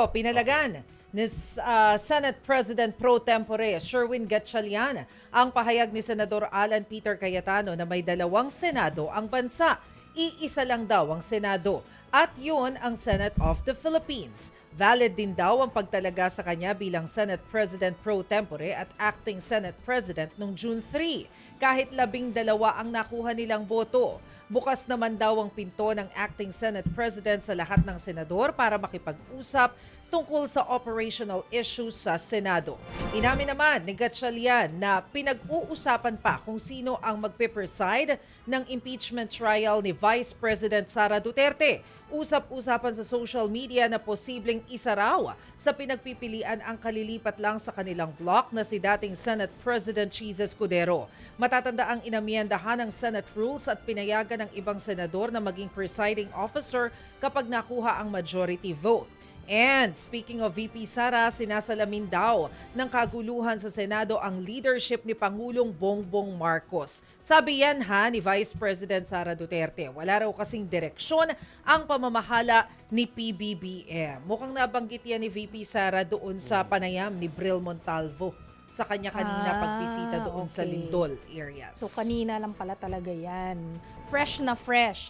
pinalagan ni Senate President Pro Tempore Sherwin Gatchalian ang pahayag ni Senador Alan Peter Cayetano na may 2 Senado ang bansa. Iisa lang daw ang Senado at yun ang Senate of the Philippines. Valid din daw ang pagtalaga sa kanya bilang Senate President Pro Tempore at Acting Senate President noong June 3. Kahit 12 ang nakuha nilang boto. Bukas naman daw ang pinto ng Acting Senate President sa lahat ng senador para makipag-usap tungkol sa operational issues sa Senado. Inamin naman ni Gatchalian na pinag-uusapan pa kung sino ang magpe-preside ng impeachment trial ni Vice President Sara Duterte. Usap-usapan sa social media na posibleng isa raw sa pinagpipilian ang kalilipat lang sa kanilang block na si dating Senate President Cheese Escudero. Matatanda ang inamyendahan ng Senate rules at pinayagan ng ibang senador na maging presiding officer kapag nakuha ang majority vote. And speaking of VP Sara, sinasalamin daw ng kaguluhan sa Senado ang leadership ni Pangulong Bongbong Marcos. Sabi yan ni Vice President Sara Duterte. Wala raw kasing direksyon ang pamamahala ni PBBM. Mukhang nabanggit yan ni VP Sara doon sa panayam ni Bril Montalvo sa kanya kanina pagbisita doon sa Lindol areas. So kanina lang pala talaga yan. Fresh na fresh.